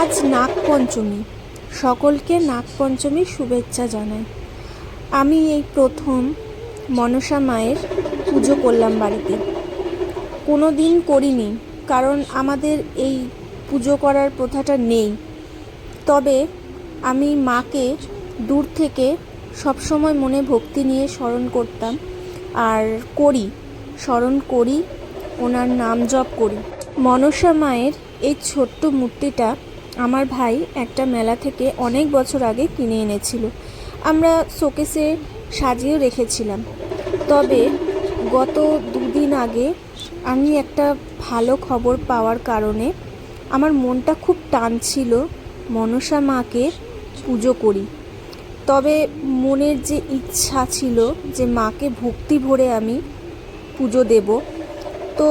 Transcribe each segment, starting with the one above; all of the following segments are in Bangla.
আজ নাগপঞ্চমী। সকলকে নাগপঞ্চমীর শুভেচ্ছা জানাই। আমি এই প্রথম মনসা মায়ের পুজো করলাম বাড়িতে। কোনো দিন করিনি, কারণ আমাদের এই পুজো করার প্রথাটা নেই। তবে আমি মাকে দূর থেকে সবসময় মনে ভক্তি নিয়ে স্মরণ করতাম, আর স্মরণ করি, ওনার নাম জপ করি। মনসা মায়ের এই ছোট্ট মূর্তিটা আমার ভাই একটা মেলা থেকে অনেক বছর আগে কিনে এনেছিল। আমরা শোকেসে সাজিয়ে রেখেছিলাম। তবে গত দুদিন আগে আমি একটা ভালো খবর পাওয়ার কারণে আমার মনটা খুব টানছিল মনসা মাকে পুজো করি। তবে মনের যে ইচ্ছা ছিল যে মাকে ভক্তি ভরে আমি পুজো দেব, তো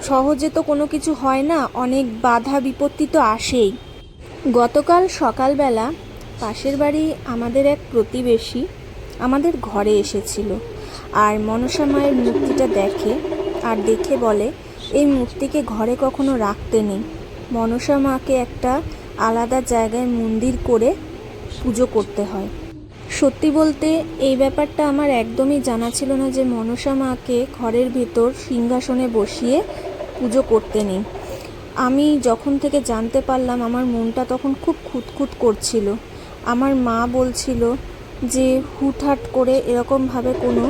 সহজে তো কোনো কিছু হয় না, অনেক বাধা বিপত্তি তো আসেই। গতকাল সকালবেলা পাশের বাড়ি আমাদের এক প্রতিবেশী আমাদের ঘরে এসেছিল, আর মনসা মায়ের মূর্তিটা দেখে বলে এই মূর্তিকে ঘরে কখনো রাখতে নেই, মনসা মাকে একটা আলাদা জায়গায় মন্দির করে পুজো করতে হয়। সত্যি বলতে এই ব্যাপারটা আমার একদমই জানা ছিল না যে মনসা মাকে ঘরের ভেতর সিংহাসনে বসিয়ে পুজো করতে নেই। আমি যখন থেকে জানতে পারলাম আমার মনটা তখন খুব খুঁতখুত করছিল। আমার মা বলছিল যে হুটহাট করে এরকমভাবে কোনো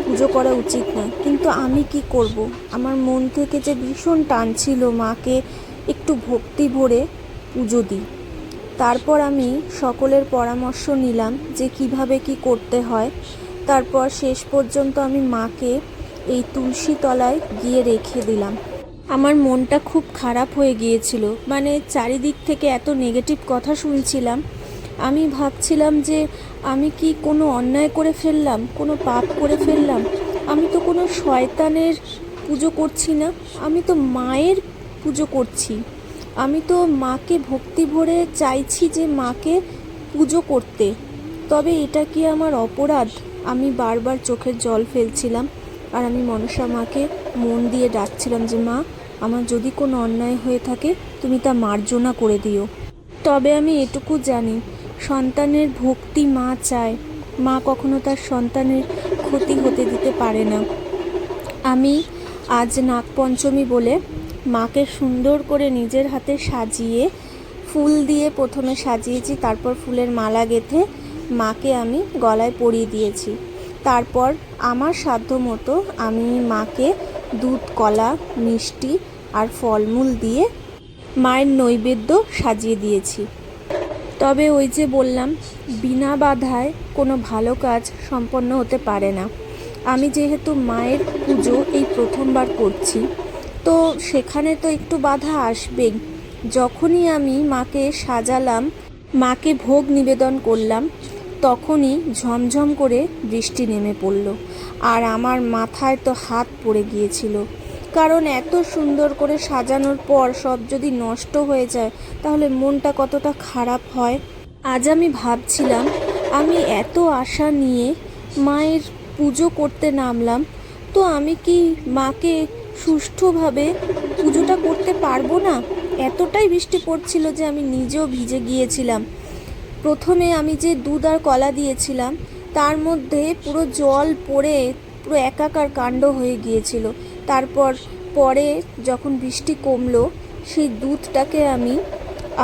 পুজো করা উচিত না, কিন্তু আমি কি করব? আমার মন থেকে যে ভীষণ টানছিল মাকে একটু ভক্তি ভরে পুজো দিই। তারপর আমি সকলের পরামর্শ নিলাম যে কিভাবে কি করতে হয়। তারপর শেষ পর্যন্ত আমি মাকে এই তুলসী তলায় গিয়ে রেখে দিলাম। আমার মনটা খুব খারাপ হয়ে গিয়েছিল, মানে চারিদিক থেকে এত নেগেটিভ কথা শুনছিলাম। আমি ভাবছিলাম যে আমি কি কোনো অন্যায় করে ফেললাম, কোনো পাপ করে ফেললাম? আমি তো কোনো শয়তানের পুজো করছি না, আমি তো মায়ের পুজো করছি। আমি তো মাকে ভক্তি ভরে চাইছি যে মাকে পুজো করতে। তবে এটা কি আমার অপরাধ? আমি বারবার চোখের জল ফেলছিলাম, আর আমি মনসা মাকে মন দিয়ে ডাকছিলাম যে মা, আমার যদি কোনো অন্যায় হয়ে থাকে তুমি তা মার্জনা করে দিও। তবে আমি এটুকু জানি, সন্তানের ভক্তি মা চায়, মা কখনো তার সন্তানের ক্ষতি হতে দিতে পারে না। আমি আজ নাগপঞ্চমী বলে মাকে সুন্দর করে নিজের হাতে সাজিয়ে, ফুল দিয়ে প্রথমে সাজিয়েছি, তারপর ফুলের মালা গেঁথে মাকে আমি গলায় পরিয়ে দিয়েছি। তারপর আমার সাধ্য মতো আমি মাকে দুধ, কলা, মিষ্টি আর ফলমূল দিয়ে মায়ের নৈবেদ্য সাজিয়ে দিয়েছি। তবে ওই যে বললাম, বিনা বাধায় কোনো ভালো কাজ সম্পন্ন হতে পারে না। আমি যেহেতু মায়ের পুজো এই প্রথমবার করছি, তো সেখানে তো একটু বাধা আসবেই। যখনই আমি মাকে সাজালাম, মাকে ভোগ নিবেদন করলাম, তখনই ঝমঝম করে বৃষ্টি নেমে পড়ল, আর আমার মাথায় তো হাত পড়ে গিয়েছিল। কারণ এত সুন্দর করে সাজানোর পর সব যদি নষ্ট হয়ে যায় তাহলে মনটা কতটা খারাপ হয়। আজ আমি ভাবছিলাম, আমি এত আশা নিয়ে মায়ের পুজো করতে নামলাম, তো আমি কি মাকে সুষ্ঠুভাবে পুজোটা করতে পারবো না? এতটাই বৃষ্টি পড়ছিল যে আমি নিজেও ভিজে গিয়েছিলাম। প্রথমে আমি যে দুধ আর কলা দিয়েছিলাম তার মধ্যে পুরো জল পড়ে পুরো একাকার কাণ্ড হয়ে গিয়েছিল। তারপর পরে যখন বৃষ্টি কমলো, সেই দুধটাকে আমি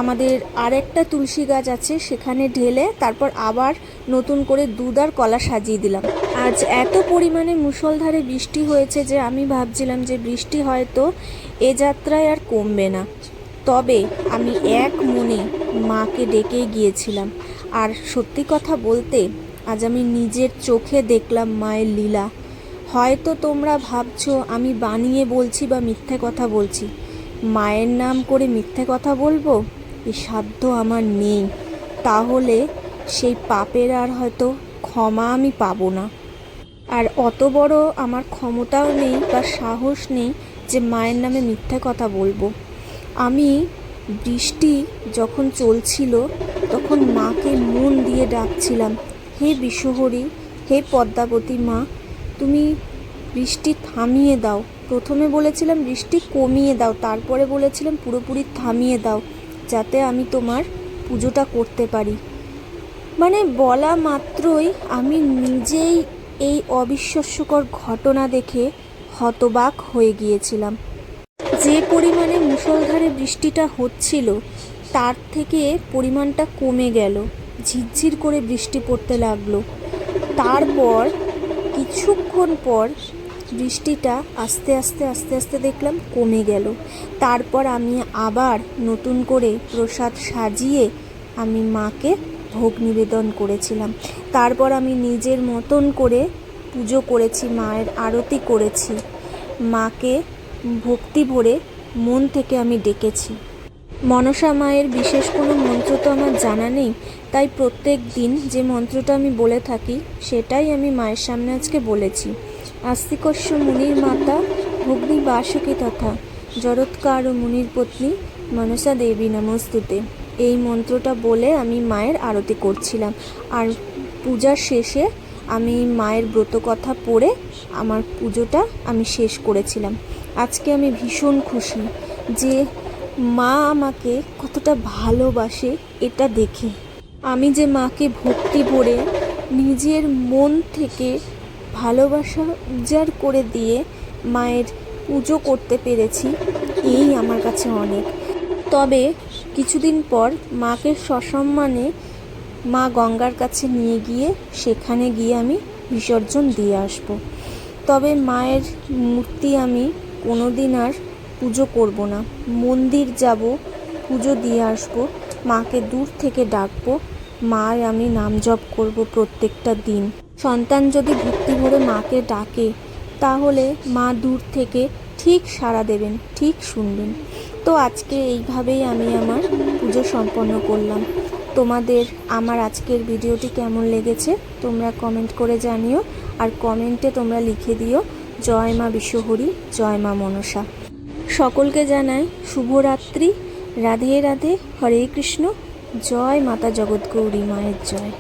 আমাদের আরেকটা তুলসী গাছ আছে সেখানে ঢেলে তারপর আবার নতুন করে দুধ আর কলা সাজিয়ে দিলাম। আজ এত পরিমাণে মুষলধারে বৃষ্টি হয়েছে যে আমি ভাবছিলাম যে বৃষ্টি হয়তো এ যাত্রায় আর কমবে না। তবে আমি এক মনে মাকে ডেকেই গিয়েছিলাম। আর সত্যি কথা বলতে, আজ আমি নিজের চোখে দেখলাম মায়ের লীলা। হয়তো তোমরা ভাবছো আমি বানিয়ে বলছি বা মিথ্যে কথা বলছি। মায়ের নাম করে মিথ্যে কথা বলবো এই সাধ্য আমার নেই। তাহলে সেই পাপের আর হয়তো ক্ষমা আমি পাবো না। আর অত বড় আমার ক্ষমতাও নেই বা সাহস নেই যে মায়ের নামে মিথ্যে কথা বলবো। আমি বৃষ্টি যখন চলছিল তখন মাকে মন দিয়ে ডাকছিলাম, হে বিশ্বহরী, হে পদ্মাবতী মা, তুমি বৃষ্টি থামিয়ে দাও। প্রথমে বলেছিলাম বৃষ্টি কমিয়ে দাও, তারপরে বলেছিলাম পুরোপুরি থামিয়ে দাও। যাতে আমি তোমার পুজোটা করতে পারি। মানে বলা মাত্রই আমি নিজেই এই অবিশ্বাস্যকর ঘটনা দেখে হতবাক হয়ে গিয়েছিলাম। যে পরিমাণে মুষলধারে বৃষ্টিটা হচ্ছিল তার থেকে পরিমাণটা কমে গেল, ঝিরঝির করে বৃষ্টি পড়তে লাগলো। তারপর কিছুক্ষণ পর বৃষ্টিটা আস্তে আস্তে আস্তে আস্তে দেখলাম কমে গেল। তারপর আমি আবার নতুন করে প্রসাদ সাজিয়ে আমি মাকে ভোগ নিবেদন করেছিলাম। তারপর আমি নিজের মতন করে পুজো করেছি, মায়ের আরতি করেছি, মাকে ভক্তি ভরে মন থেকে আমি ডেকেছি। মনসা মায়ের বিশেষ কোনো মন্ত্র তো আমার জানা নেই, তাই প্রত্যেক দিন যে মন্ত্রটা আমি বলে থাকি সেটাই আমি মায়ের সামনে আজকে বলেছি। আস্তিকস্য মুনির মাতা ভগ্নি বাসকে তথা জরৎকার মুনির পত্নী মনসা দেবী নমস্তুতে। এই মন্ত্রটা বলে আমি মায়ের আরতি করছিলাম, আর পূজার শেষে আমি মায়ের ব্রত কথা পড়ে আমার পুজোটা আমি শেষ করেছিলাম। আজকে আমি ভীষণ খুশি যে মা আমাকে কতটা ভালোবাসে এটা দেখে। আমি যে মাকে ভক্তি ভরে নিজের মন থেকে ভালোবাসা উজাড় করে দিয়ে মায়ের পুজো করতে পেরেছি, এই আমার কাছে অনেক। তবে কিছুদিন পর মাকে সসম্মানে মা গঙ্গার কাছে নিয়ে গিয়ে সেখানে গিয়ে আমি বিসর্জন দিয়ে আসব। তবে মায়ের মূর্তি আমি কোনো দিন আর পুজো করব না, মন্দির যাব, পুজো দিয়ে আসব, মাকে দূর থেকে ডাকবো, মার আমি নাম জপ করব প্রত্যেকটা দিন। সন্তান যদি ভক্তি ভরে মাকে ডাকে তাহলে মা দূর থেকে ঠিক সাড়া দেবেন, ঠিক শুনবেন। তো আজকে এইভাবেই আমি আমার পুজো সম্পন্ন করলাম। তোমাদের আমার আজকের ভিডিওটি কেমন লেগেছে তোমরা কমেন্ট করে জানিও, আর কমেন্টে তোমরা লিখে দিও জয় মা বিশ্বহরি, জয় মা মনসা। সকলকে জানাই শুভরাত্রি, রাধে রাধে, হরে কৃষ্ণ, জয় মাতা জগৎগৌরী মায়ের জয়।